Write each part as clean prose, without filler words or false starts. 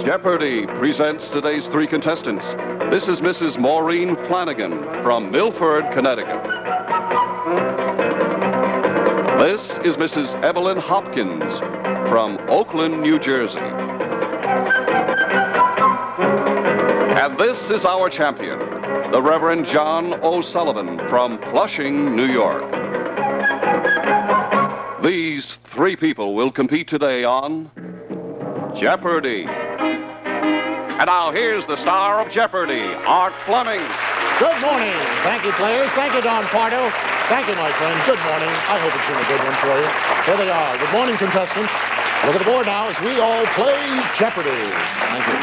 Jeopardy presents today's three contestants. This is Mrs. Maureen Flanagan from Milford, Connecticut. This is Mrs. Evelyn Hopkins from Oakland, New Jersey. And this is our champion, the Reverend John O'Sullivan from Flushing, New York. These three people will compete today on Jeopardy! And now here's the star of Jeopardy, Art Fleming. Good morning. Thank you, players. Thank you, Don Pardo. Thank you, my friend. Good morning. I hope it's been a good one for you. Here they are. Good morning, contestants. Look at the board now as we all play Jeopardy. Thank you.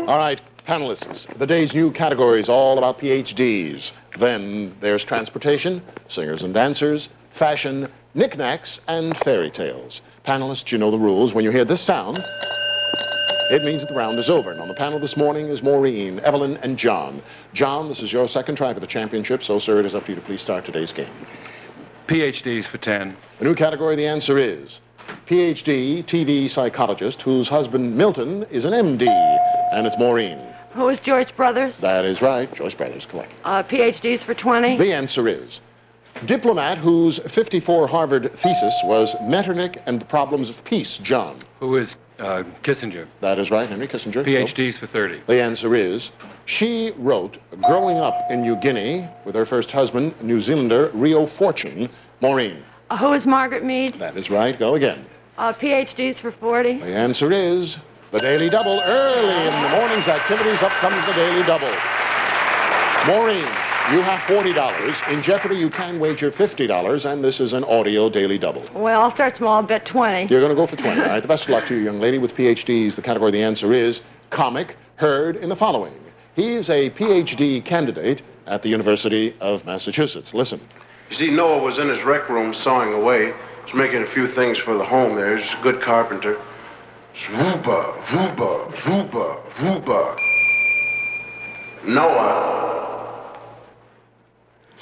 All right, panelists. The day's new category is all about PhDs. Then there's transportation, singers and dancers, fashion, knickknacks, and fairy tales. Panelists, you know the rules. When you hear this sound, it means that the round is over. And on the panel this morning is Maureen, Evelyn, and John. John, this is your second try for the championship, so, sir, it is up to you to please start today's game. PhDs for 10. The new category, the answer is PhD TV psychologist whose husband, Milton, is an MD. And it's Maureen. Who is Joyce Brothers? That is right. Joyce Brothers, correct. PhDs for 20. The answer is diplomat whose 54 Harvard thesis was Metternich and the Problems of Peace, John. Who is Kissinger? That is right, Henry Kissinger. PhDs for 30. The answer is she wrote Growing Up in New Guinea with her first husband, New Zealander Rio Fortune, Maureen. Who is Margaret Mead? That is right. Go again. PhDs for 40. The answer is the Daily Double. Early in the morning's activities, up comes the Daily Double. Maureen, you have $40. In Jeopardy, you can wager $50, and this is an audio Daily Double. Well, I'll start small, bet 20. You're going to go for 20. All right, the best of luck to you, young lady. With PhDs, the category, the answer is comic, heard in the following. He's a PhD candidate at the University of Massachusetts. Listen. You see, Noah was in his rec room sawing away. He's making a few things for the home there. He's a good carpenter. Ruba, Ruba, Ruba, Ruba. Noah.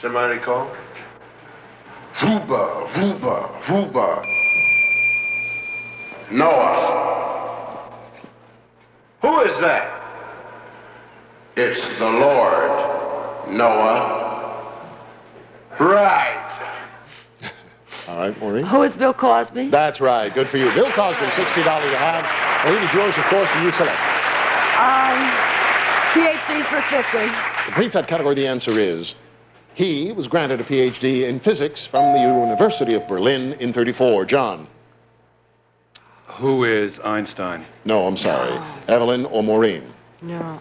Somebody call? Ruba, Ruba, Ruba. Noah. Who is that? It's the Lord, Noah. Right. All right, Maureen. Who is Bill Cosby? That's right. Good for you. Bill Cosby, $60 you have. Maureen is yours, of course, and you select. PhDs for 50. Complete that category, the answer is he was granted a PhD in physics from the University of Berlin in 1934. John. Who is Einstein? No, I'm sorry. Evelyn or Maureen? No.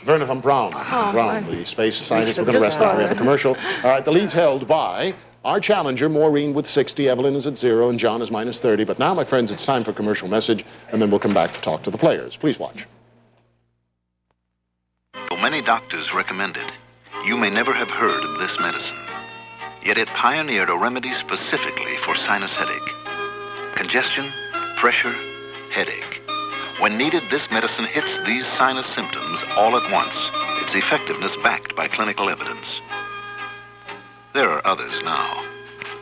Werner von Braun. Braun, the space scientist. We're going to rest now. We have a commercial. All right, the lead's held by our challenger, Maureen, with 60. Evelyn is at 0, and John is minus 30. But now, my friends, it's time for a commercial message, and then we'll come back to talk to the players. Please watch. Though many doctors recommend it, you may never have heard of this medicine. Yet it pioneered a remedy specifically for sinus headache. Congestion, pressure, headache. When needed, this medicine hits these sinus symptoms all at once, its effectiveness backed by clinical evidence. There are others now,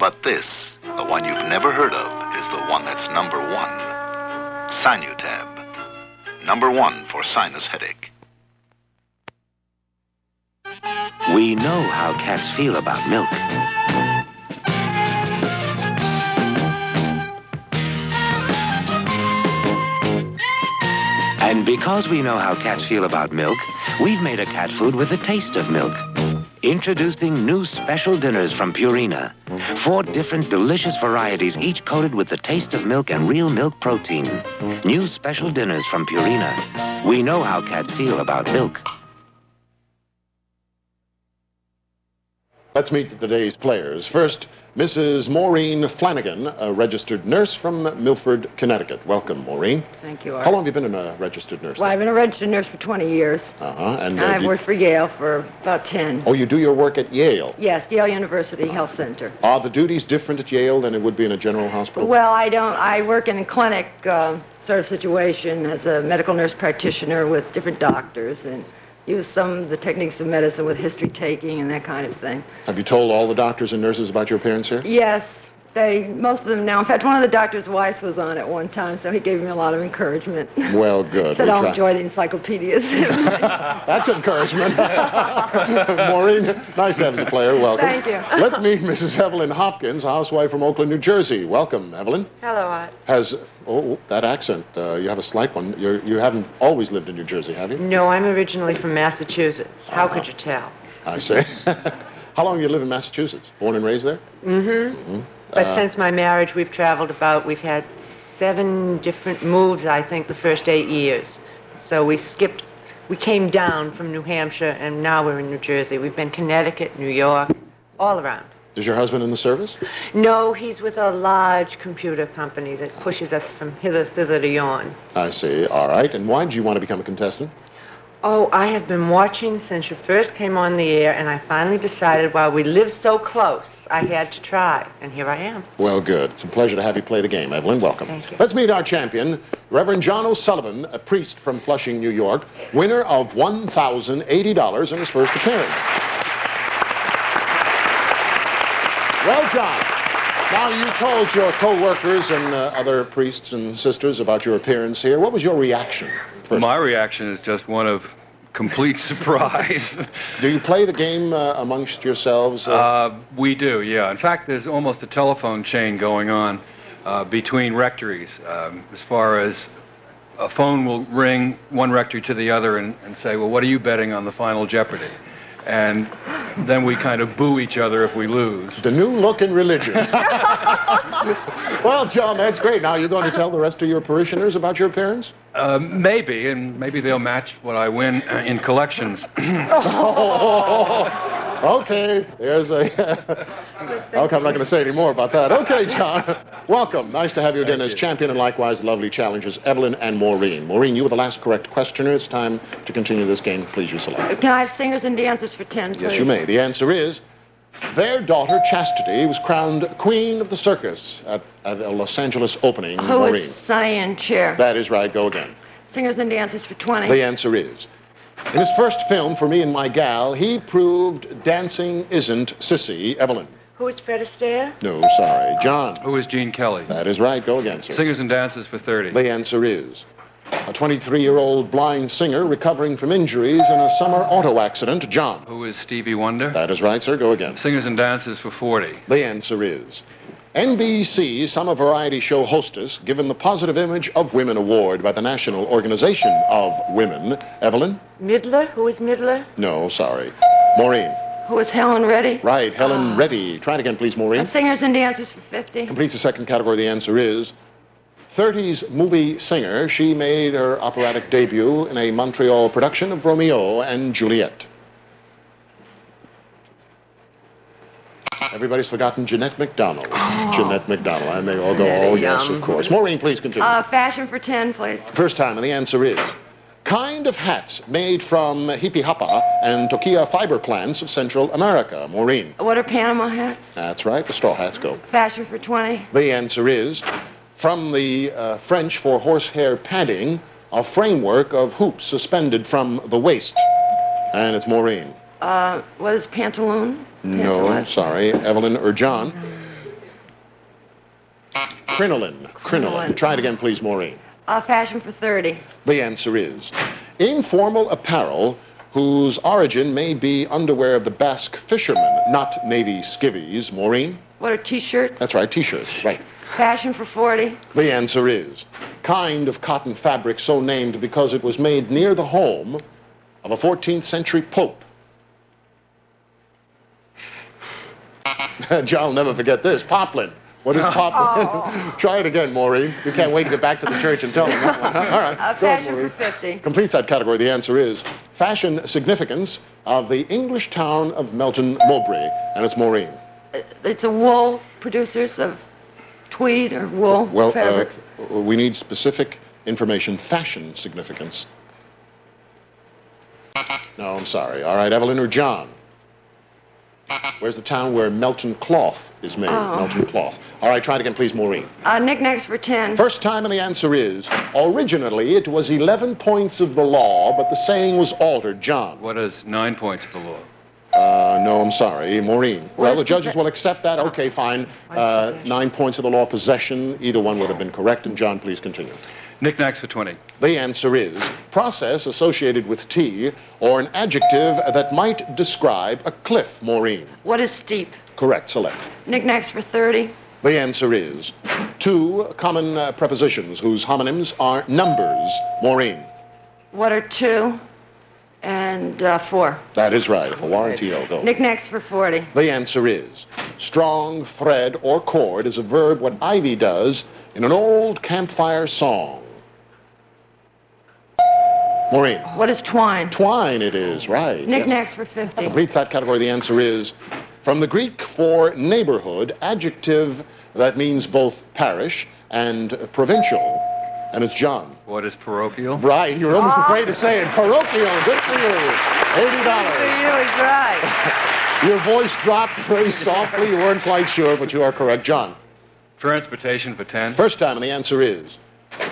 but this, the one you've never heard of, is the one that's number one. Sinutab. Number one for sinus headache. We know how cats feel about milk. And because we know how cats feel about milk, we've made a cat food with the taste of milk. Introducing new special dinners from Purina. 4 different delicious varieties, each coated with the taste of milk and real milk protein. New special dinners from Purina. We know how cats feel about milk. Let's meet today's players. First, Mrs. Maureen Flanagan, a registered nurse from Milford, Connecticut. Welcome, Maureen. Thank you, Art. How long have you been a registered nurse? Well, I've been a registered nurse for 20 years. And I've worked for Yale for about 10. Oh, you do your work at Yale? Yes, Yale University Health Center. Are the duties different at Yale than it would be in a general hospital? Well, I work in a clinic sort of situation as a medical nurse practitioner with different doctors and use some of the techniques of medicine with history taking and that kind of thing. Have you told all the doctors and nurses about your appearance here? Yes. Most of them now. In fact, one of the doctor's wives was on at one time, so he gave me a lot of encouragement. Well, good. Said I'll enjoy the encyclopedias. That's encouragement. Maureen, nice to have you as a player. Welcome. Thank you. Let's meet Mrs. Evelyn Hopkins, housewife from Oakland, New Jersey. Welcome, Evelyn. Hello, Art. That accent, you have a slight one. You haven't always lived in New Jersey, have you? No, I'm originally from Massachusetts. How could you tell? I see. How long have you lived in Massachusetts? Born and raised there? Mm-hmm. But since my marriage, we've had 7 different moves, I think, the first 8 years. So we came down from New Hampshire, and now we're in New Jersey. We've been Connecticut, New York, all around. Is your husband in the service? No, he's with a large computer company that pushes us from hither, thither to yon. I see. All right. And why did you want to become a contestant? Oh, I have been watching since you first came on the air, and I finally decided while we live so close, I had to try, and here I am. Well, good. It's a pleasure to have you play the game, Evelyn. Welcome. Thank you. Let's meet our champion, Reverend John O'Sullivan, a priest from Flushing, New York, winner of $1,080 in his first appearance. Well, John, now you told your co-workers and other priests and sisters about your appearance here. What was your reaction? My reaction is just one of complete surprise. Do you play the game amongst yourselves? We do, yeah. In fact, there's almost a telephone chain going on between rectories. As far as a phone will ring one rectory to the other and say, well, what are you betting on the final Jeopardy? And then we kind of boo each other if we lose. The new look in religion. Well, John, that's great. Now, you're going to tell the rest of your parishioners about your appearance? Maybe, and maybe they'll match what I win in collections. Okay, there's a... Okay, I'm not going to say any more about that. Okay, John, welcome. Nice to have you again as champion, and likewise lovely challengers, Evelyn and Maureen. Maureen, you were the last correct questioner. It's time to continue this game. Please, you select. Can I have singers and dancers for 10, please? Yes, you may. The answer is... Their daughter, Chastity, was crowned Queen of the Circus at the Los Angeles opening. Who Maureen. is Sonny and Cher? That is right. Go again. Singers and dancers for 20. The answer is... In his first film, For Me and My Gal, he proved dancing isn't sissy. Evelyn. Who is Fred Astaire? No, sorry. John. Who is Gene Kelly? That is right. Go again, sir. Singers and dancers for 30. The answer is... A 23-year-old blind singer recovering from injuries in a summer auto accident. John. Who is Stevie Wonder? That is right, sir. Go again. Singers and dancers for 40. The answer is... NBC Summer Variety Show hostess given the Positive Image of Women Award by the National Organization of Women. Evelyn? Midler? Who is Midler? No, sorry. Maureen? Who is Helen Reddy? Right, Helen Reddy. Try it again, please, Maureen. Singers and dancers for 50. Completes the second category. The answer is... 30s movie singer. She made her operatic debut in a Montreal production of Romeo and Juliet. Everybody's forgotten Jeanette MacDonald. Jeanette MacDonald. And they all go, oh, yes, of course. Maureen, please continue. Fashion for 10, please. First time, and the answer is... Kind of hats made from hippie hapa and toquilla fiber plants of Central America. Maureen. What are Panama hats? That's right. The straw hats go. Fashion for 20. The answer is... From the French for horsehair padding, a framework of hoops suspended from the waist. And it's Maureen. What is pantaloon? No, sorry. Evelyn or John? Crinoline. Crinoline. Try it again, please, Maureen. Fashion for 30. The answer is informal apparel whose origin may be underwear of the Basque fishermen, not Navy skivvies. Maureen? What are T-shirts? That's right, T-shirts. Right. Fashion for 40. The answer is kind of cotton fabric so named because it was made near the home of a 14th century pope. John will never forget this. Poplin. What is poplin? Oh. Try it again, Maureen. You can't wait to get back to the church and tell them that one. All right. Fashion for 50. Completes that category. The answer is fashion significance of the English town of Melton Mowbray. And it's Maureen. It's a wool producers of tweed or wool fabric. We need specific information. Fashion significance. No, I'm sorry. All right, Evelyn or John? Where's the town where Melton cloth is made? Melton cloth. All right, try it again, please, Maureen. Knickknacks for 10. First time, and the answer is, originally it was 11 points of the law, but the saying was altered. John? What is 9 points of the law? No, I'm sorry. Maureen. Well, the judges will accept that. Okay, fine. 9 points of the law possession. Either one would have been correct. And John, please continue. Knickknacks for 20. The answer is process associated with tea or an adjective that might describe a cliff, Maureen. What is steep? Correct. Select. Knickknacks for 30. The answer is 2 common prepositions whose homonyms are numbers, Maureen. What are 2 and 4? That is right. For warranty, go. Knickknacks for 40. The answer is strong thread or cord is a verb what Ivy does in an old campfire song. Maureen. What is twine? Twine it is, right. Knickknacks for 50. To complete that category, the answer is from the Greek for neighborhood, adjective that means both parish and provincial. And it's John. What is parochial? Right, you're almost afraid to say it. Parochial, good for you. $80. You was right. Your voice dropped very softly. You weren't quite sure, but you are correct. John. Transportation for 10. First time, and the answer is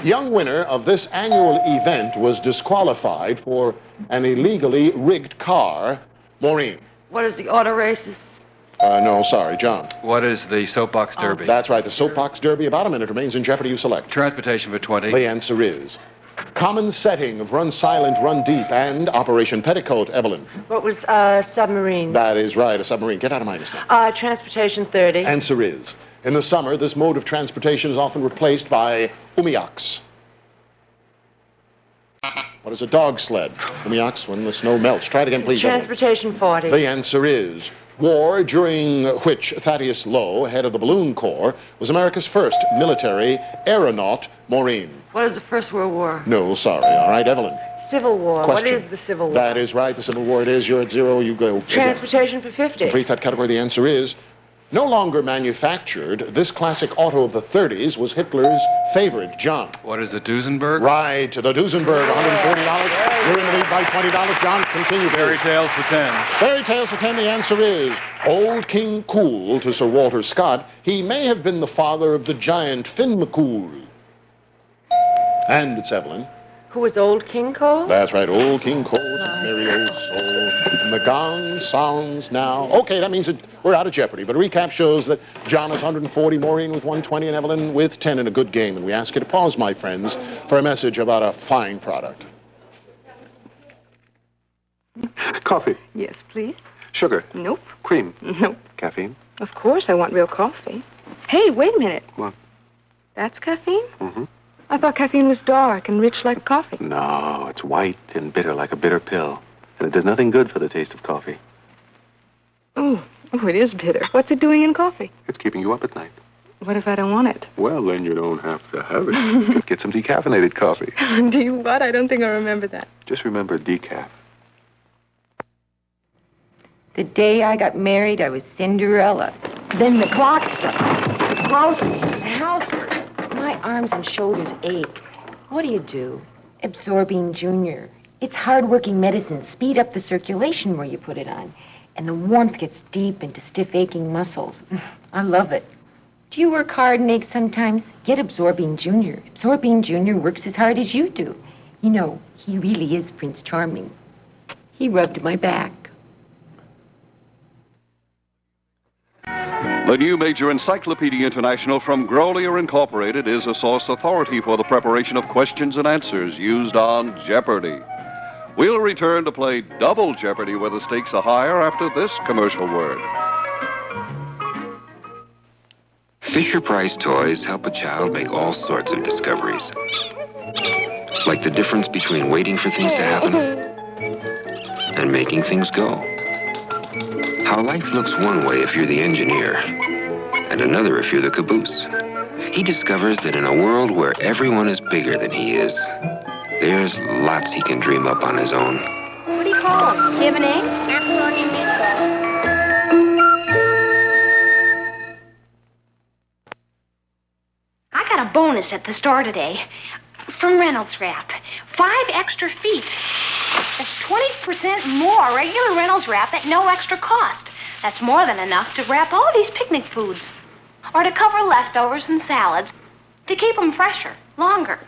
young winner of this annual event was disqualified for an illegally rigged car. Maureen. What is the auto races? No, sorry, John. What is the soapbox derby? That's right, the soapbox derby. About a minute remains in jeopardy. You select. Transportation for 20. The answer is common setting of Run Silent, Run Deep and Operation Petticoat, Evelyn. What was submarine? That is right, a submarine. Get out of my now. Transportation 30. Answer is in the summer, this mode of transportation is often replaced by umiaks. What is a dog sled? Umiaks, when the snow melts. Try it again, please. Transportation 40. The answer is war, during which Thaddeus Lowe, head of the Balloon Corps, was America's first military aeronaut. Maureen. What is the First World War? No, sorry. All right, Evelyn. Civil War. Question. What is the Civil War? That is right, the Civil War it is. You're at 0, you go. Transportation for 50. Complete that category, the answer is no longer manufactured. This classic auto of the 30s was Hitler's favorite. John. What is the Duesenberg? Right, the Duesenberg, $140. You're in the lead by $20. John, continue. Fairy tales for 10. Fairy tales for 10, the answer is Old King Cool to Sir Walter Scott. He may have been the father of the giant Finn McCool. And it's Evelyn. Who was Old King Cole? That's right, Old King Cole, merry old soul. And the gong sounds now. Okay, that means that we're out of jeopardy. But a recap shows that John is 140, Maureen with 120, and Evelyn with 10 in a good game. And we ask you to pause, my friends, for a message about a fine product. Coffee. Yes, please. Sugar. Nope. Cream. Nope. Caffeine. Of course I want real coffee. Hey, wait a minute. What? That's caffeine? Mm-hmm. I thought caffeine was dark and rich like coffee. No, it's white and bitter like a bitter pill. And it does nothing good for the taste of coffee. Oh, it is bitter. What's it doing in coffee? It's keeping you up at night. What if I don't want it? Well, then you don't have to have it. Get some decaffeinated coffee. Do you what? I don't think I remember that. Just remember decaf. The day I got married, I was Cinderella. Then the clock struck. The groceries, the housework. My arms and shoulders ache. What do? Absorbing Junior. It's hard-working medicine. Speed up the circulation where you put it on. And the warmth gets deep into stiff, aching muscles. I love it. Do you work hard and ache sometimes? Get Absorbing Junior. Absorbing Junior works as hard as you do. You know, he really is Prince Charming. He rubbed my back. The new major encyclopedia international from Grolier Incorporated is a source authority for the preparation of questions and answers used on Jeopardy. We'll return to play Double Jeopardy where the stakes are higher after this commercial word. Fisher-Price toys help a child make all sorts of discoveries. Like the difference between waiting for things to happen and making things go. How life looks one way if you're the engineer, and another if you're the caboose. He discovers that in a world where everyone is bigger than he is, there's lots he can dream up on his own. What do you call him? Do you have a name? Macaroni and meatballs. I got a bonus at the store today from Reynolds Wrap. 5 extra feet. That's 20% more regular Reynolds Wrap at no extra cost. That's more than enough to wrap all these picnic foods. Or to cover leftovers and salads. To keep them fresher, longer.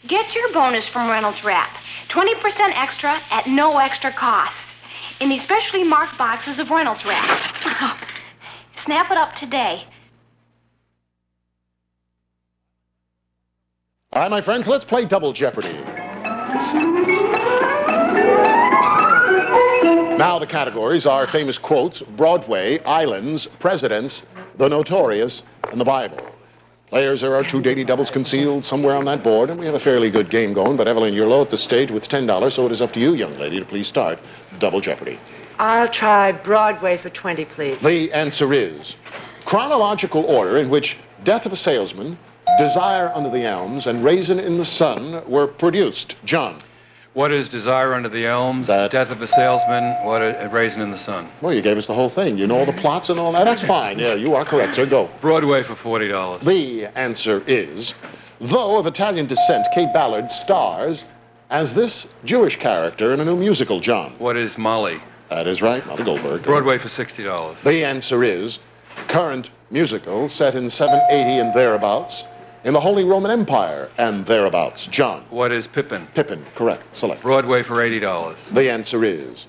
Get your bonus from Reynolds Wrap. 20% extra at no extra cost. in these specially marked boxes of Reynolds wrap. Snap it up today. All right, my friends, let's play Double Jeopardy. Now the categories are famous quotes, Broadway, islands, presidents, the notorious, and the Bible. Players, there are 2 daily doubles concealed somewhere on that board, and we have a fairly good game going. But, Evelyn, you're low at the stage with $10, so it is up to you, young lady, to please start Double Jeopardy. I'll try Broadway for 20, please. The answer is chronological order in which Death of a Salesman, Desire Under the Elms, and Raisin in the Sun were produced. John. What is Desire Under the Elms, Death of a Salesman, what is Raisin in the Sun? Well, you gave us the whole thing. You know all the plots and all that. That's fine. Yeah, you are correct, sir. Go. Broadway for $40. The answer is, though of Italian descent, Kate Ballard stars as this Jewish character in a new musical, John. What is Molly? That is right, Molly Goldberg. Broadway for $60. The answer is, current musical set in 780 and thereabouts, in the Holy Roman Empire and thereabouts. John. What is Pippin? Pippin, correct. Select. Broadway for $80. The answer is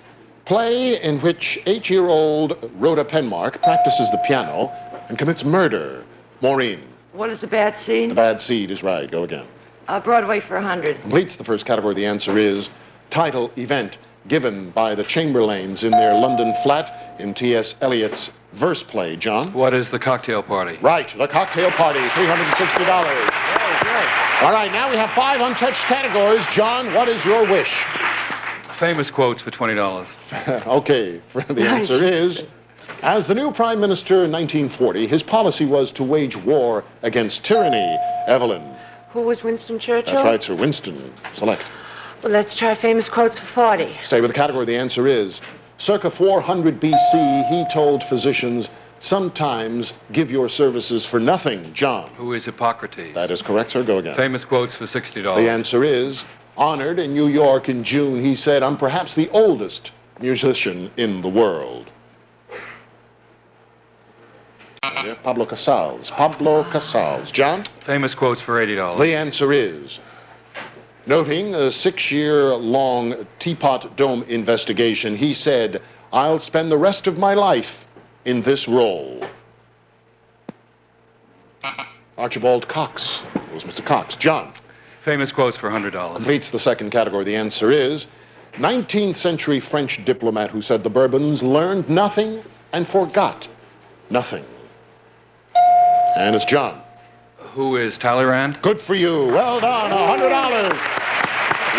play in which 8-year-old Rhoda Penmark practices the piano and commits murder. Maureen. What is the bad seed? The bad seed is right. Go again. Broadway for 100. Completes the first category. The answer is title event given by the Chamberlains in their London flat in T.S. Eliot's verse play. John? What is The Cocktail Party? Right, The Cocktail Party, $360. All right, now we have 5 untouched categories. John, what is your wish? Famous quotes for $20. Okay, the answer is, as the new Prime Minister in 1940, his policy was to wage war against tyranny. Evelyn. Who was Winston Churchill? That's right, Sir Winston. Select. Well, let's try famous quotes for 40. Stay with the category. The answer is, circa 400 B.C., he told physicians, sometimes give your services for nothing. John. Who is Hippocrates? That is correct, sir. Go again. Famous quotes for $60. The answer is, honored in New York in June, he said, I'm perhaps the oldest musician in the world. Pablo Casals. Pablo Casals. John? Famous quotes for $80. The answer is, noting a 6-year-long Teapot Dome investigation, he said, I'll spend the rest of my life in this role. Archibald Cox. It was Mr. Cox. John. Famous quotes for $100. Completes the second category. The answer is 19th century French diplomat who said the Bourbons learned nothing and forgot nothing. And it's John. Who is Talleyrand? Good for you. Well done. $100.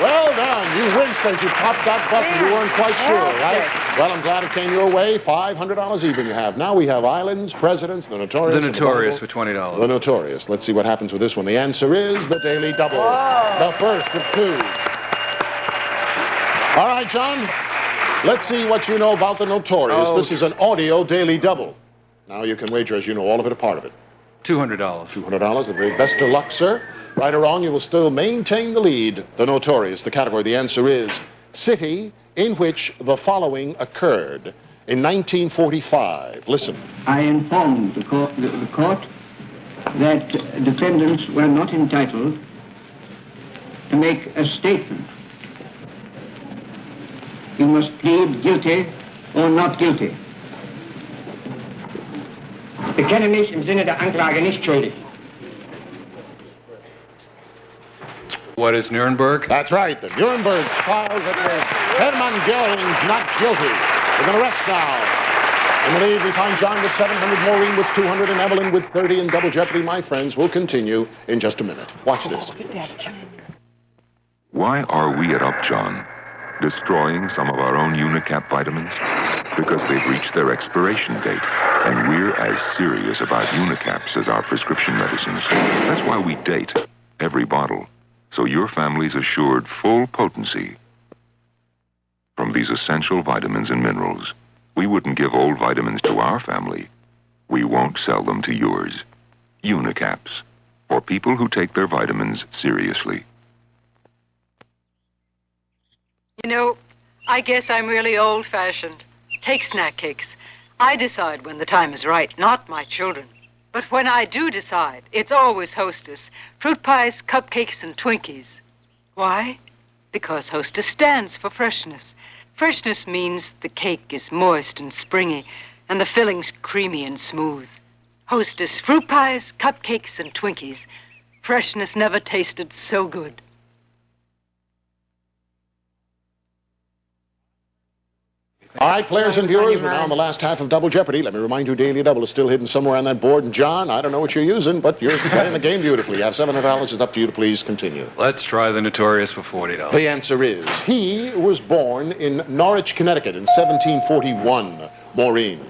Well done. You win, Space. You popped that button. You weren't quite sure, right? Well, I'm glad it came your way. $500 even you have. Now we have islands, presidents, the notorious. The notorious for $20. The notorious. Let's see what happens with this one. The answer is the Daily Double. The first of 2. All right, John. Let's see what you know about the notorious. This is an audio Daily Double. Now you can wager, as you know, all of it, a part of it. $200. $200. The very best of luck, sir. Right or wrong, you will still maintain the lead. The notorious. The category. The answer is city in which the following occurred in 1945. Listen. I informed the court that defendants were not entitled to make a statement. You must plead guilty or not guilty. Bekenne mich im Sinne der Anklage nicht schuldig. What is Nuremberg? That's right. The Nuremberg trials that were Hermann Goering's not guilty. We're going to rest now. In the lead, we find John with 700, Maureen with 200, and Evelyn with 30 in Double Jeopardy. My friends, will continue in just a minute. Watch this. Why are we at Upjohn destroying some of our own Unicap vitamins? Because they've reached their expiration date, and we're as serious about Unicaps as our prescription medicines. That's why we date every bottle, so your family's assured full potency from these essential vitamins and minerals. We wouldn't give old vitamins to our family. We won't sell them to yours. Unicaps, for people who take their vitamins seriously. You know, I guess I'm really old-fashioned. Take snack cakes. I decide when the time is right, not my children. But when I do decide, it's always Hostess. Fruit pies, cupcakes, and Twinkies. Why? Because Hostess stands for freshness. Freshness means the cake is moist and springy, and the filling's creamy and smooth. Hostess fruit pies, cupcakes, and Twinkies. Freshness never tasted so good. All right, players and viewers, we're now in the last half of Double Jeopardy. Let me remind you, Daily Double is still hidden somewhere on that board. And John, I don't know what you're using, but you're playing the game beautifully. You have $700. It's up to you to please continue. Let's try the Notorious for $40. The answer is, he was born in Norwich, Connecticut in 1741. Maureen.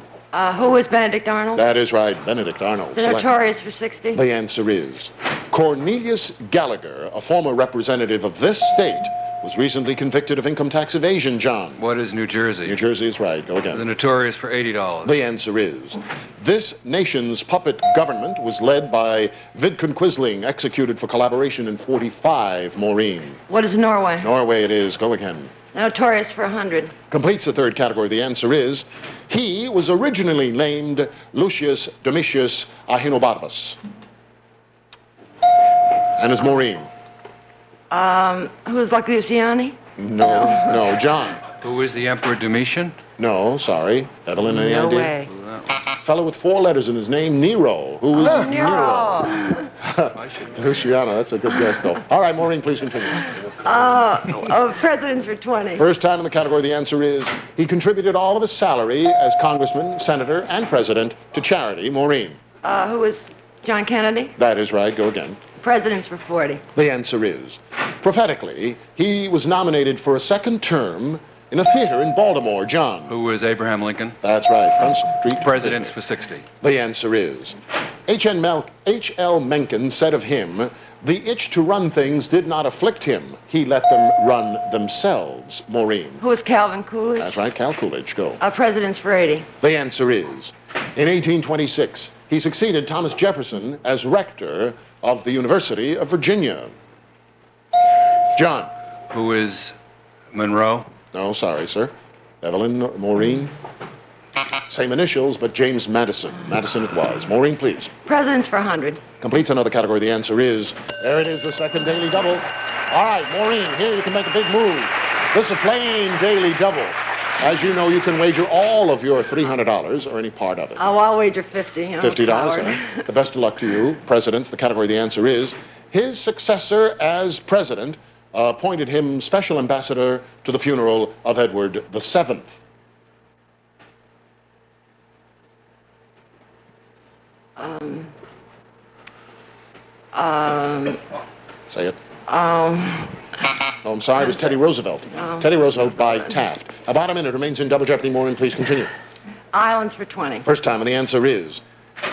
Who was Benedict Arnold? That is right, Benedict Arnold. The Notorious for 60? The answer is, Cornelius Gallagher, a former representative of this state, was recently convicted of income tax evasion, John. What is New Jersey? New Jersey is right. Go again. The Notorious for $80. The answer is, this nation's puppet government was led by Vidkun Quisling, executed for collaboration in 45. Maureen. What is Norway? Norway it is. Go again. Notorious for 100. Completes the third category. The answer is, he was originally named Lucius Domitius Ahenobarbus. And is Maureen. Who is Luciani? No, John. Who is the Emperor Domitian? No, sorry. Evelyn, any No idea? way. Fellow with 4 letters in his name, Nero. Who is Nero? Luciano, that's a good guess, though. All right, Maureen, please continue. Presidents for 20. First time in the category, the answer is, he contributed all of his salary as congressman, senator, and president to charity. Maureen. Who is John Kennedy? That is right. Go again. Presidents for 40. The answer is, prophetically, he was nominated for a second term in a theater in Baltimore. John. Who was Abraham Lincoln? That's right. Front Street. Presidents for 60. The answer is, H.L. Mencken said of him, the itch to run things did not afflict him. He let them run themselves. Maureen. Who is Calvin Coolidge? That's right. Cal Coolidge. Go. Presidents for 80. The answer is, in 1826, he succeeded Thomas Jefferson as rector of the University of Virginia. John. Who is Monroe? No, sorry, sir. Evelyn, Maureen. Same initials, but James Madison. Madison it was. Maureen, please. Presidents for 100. Completes another category. The answer is, there it is, the second Daily Double. All right, Maureen, here you can make a big move. This is a plain Daily Double. As you know, you can wager all of your $300 or any part of it. Oh, I'll wager 50. $50. Right? The best of luck to you. Presidents, the category, the answer is, his successor as president appointed him special ambassador to the funeral of Edward VII. Say it. Oh, I'm sorry, it was Teddy Roosevelt. Teddy Roosevelt by Taft. About a minute remains in Double Jeopardy. Maureen, please continue. Islands for 20. First time, and the answer is,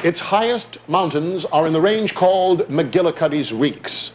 its highest mountains are in the range called McGillicuddy's Reeks.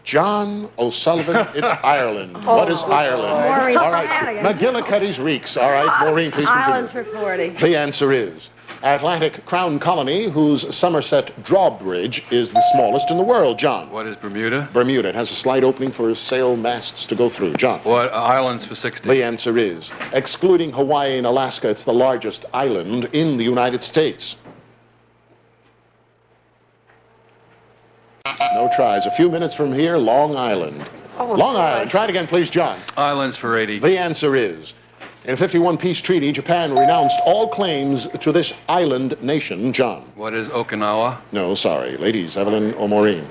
John O'Sullivan, it's Ireland. What is Ireland? Maureen All right, Flanagan. McGillicuddy's Reeks. All right, Maureen, please continue. Islands for 40. The answer is, Atlantic Crown Colony, whose Somerset drawbridge is the smallest in the world. John. What is Bermuda? Bermuda. It has a slight opening for sail masts to go through. John. What islands for 60? The answer is, excluding Hawaii and Alaska, it's the largest island in the United States. No tries. A few minutes from here, Long Island. Long Island. Try it again, please, John. Islands for 80. The answer is, in a 51-piece treaty, Japan renounced all claims to this island nation. John. What is Okinawa? No, sorry. Ladies, Evelyn or Maureen.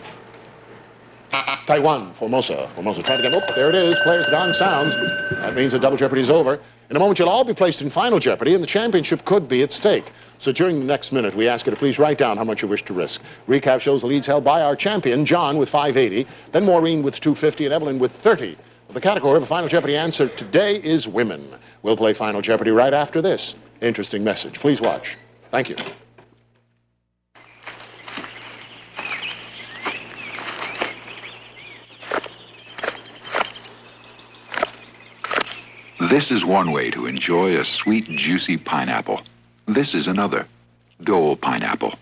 Taiwan, Formosa. Formosa. Try it again. Oh, there it is. Players, the gong sounds. That means that Double Jeopardy is over. In a moment, you'll all be placed in Final Jeopardy, and the championship could be at stake. So during the next minute, we ask you to please write down how much you wish to risk. Recap shows the leads held by our champion, John, with 580, then Maureen with 250, and Evelyn with 30. The category of a Final Jeopardy answer today is women. We'll play Final Jeopardy right after this interesting message. Please watch. Thank you. This is one way to enjoy a sweet, juicy pineapple. This is another, Dole pineapple.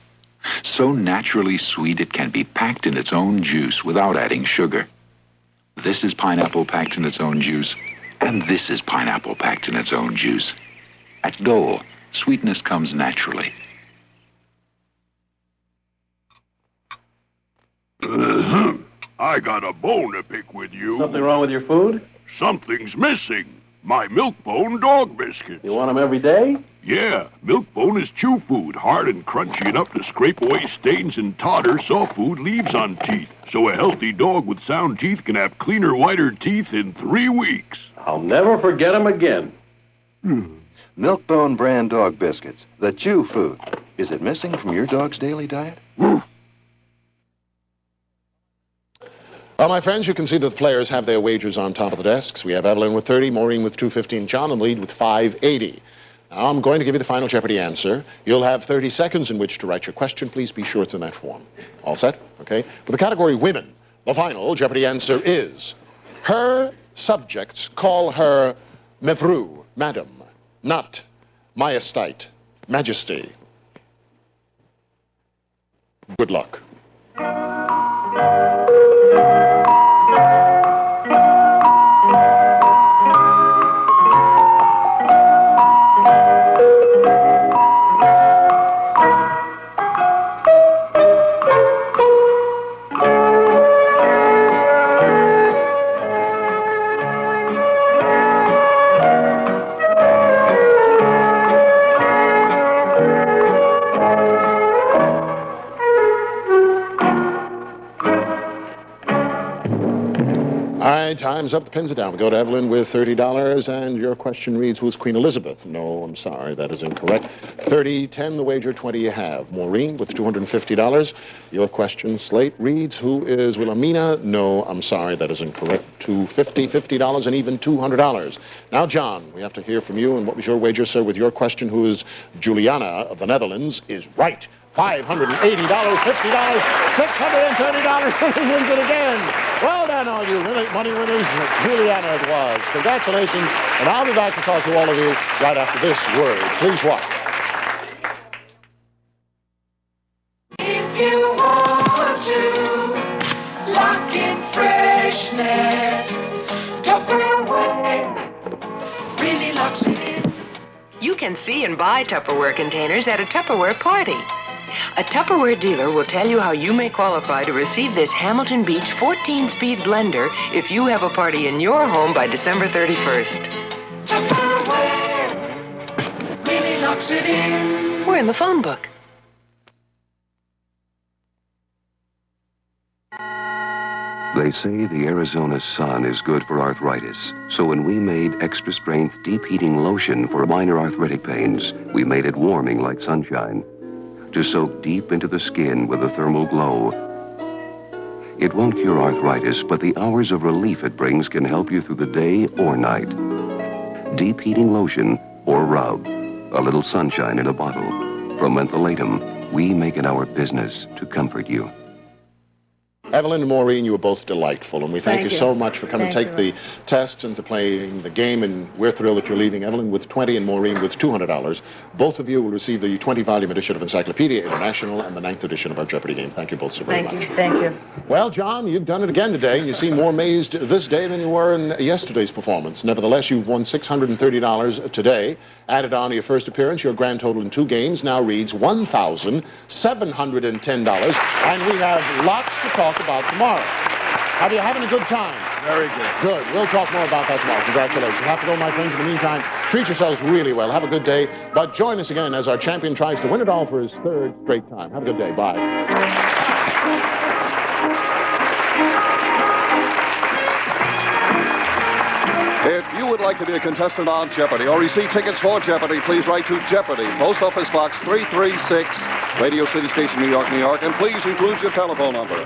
So naturally sweet it can be packed in its own juice without adding sugar. This is pineapple packed in its own juice, and this is pineapple packed in its own juice. At Dole, sweetness comes naturally. I got a bone to pick with you. Something wrong with your food? Something's missing. My Milk-Bone dog biscuits. You want them every day? Yeah, Milk-Bone is chew food, hard and crunchy enough to scrape away stains and totter soft food leaves on teeth. So a healthy dog with sound teeth can have cleaner, whiter teeth in 3 weeks. I'll never forget them again. Milk-Bone brand dog biscuits, the chew food. Is it missing from your dog's daily diet? Well, my friends, you can see that the players have their wagers on top of the desks. We have Evelyn with 30, Maureen with 215, John in the lead with 580. Now, I'm going to give you the final Jeopardy answer. You'll have 30 seconds in which to write your question. Please be sure it's in that form. All set? Okay. For the category women, the final Jeopardy answer is, her subjects call her Mevrouw, Madam, not Majestate, Majesty. Good luck. Time's up. The pins are down. We go to Evelyn with $30, and your question reads, who's Queen Elizabeth? No, I'm sorry, that is incorrect. 30-10, the wager, 20 you have. Maureen with $250. Your question slate reads, who is Wilhelmina? No, I'm sorry, that is incorrect. $250, $50, and even $200. Now, John, we have to hear from you, and what was your wager, sir, with your question, who is Juliana of the Netherlands, is right. $580, $50, $630, and he wins it again. Well done, all you money winners. Juliana it was. Congratulations, and I'll be back to talk to all of you right after this word. Please watch. If you want to lock in freshness, Tupperware really locks it in. You can see and buy Tupperware containers at a Tupperware party. A Tupperware dealer will tell you how you may qualify to receive this Hamilton Beach 14-speed blender if you have a party in your home by December 31st. Tupperware really locks it in. We're in the phone book. They say the Arizona sun is good for arthritis. So when we made extra-strength deep heating lotion for minor arthritic pains, we made it warming like sunshine, to soak deep into the skin with a thermal glow. It won't cure arthritis, but the hours of relief it brings can help you through the day or night. Deep heating lotion or rub. A little sunshine in a bottle. From Mentholatum, we make it our business to comfort you. Evelyn and Maureen, you were both delightful, and we thank you so much for coming to take the tests and to playing the game, and we're thrilled that you're leaving. Evelyn with $20 and Maureen with $200. Both of you will receive the 20-volume edition of Encyclopedia International and the 9th edition of our Jeopardy game. Thank you both so very much. Thank you. Well, John, you've done it again today, and you seem more amazed this day than you were in yesterday's performance. Nevertheless, you've won $630 today. Added on to your first appearance, your grand total in 2 games now reads $1,710, and we have lots to talk about tomorrow. Are you having a good time? Very good. Good. We'll talk more about that tomorrow. Congratulations. You have to go, my friends. In the meantime, treat yourselves really well. Have a good day. But join us again as our champion tries to win it all for his 3rd straight time. Have a good day. Bye. If you would like to be a contestant on Jeopardy or receive tickets for Jeopardy, please write to Jeopardy, Post Office Box 336, Radio City Station, New York, New York, and please include your telephone number.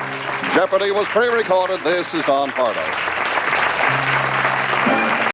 Jeopardy was pre-recorded. This is Don Pardo.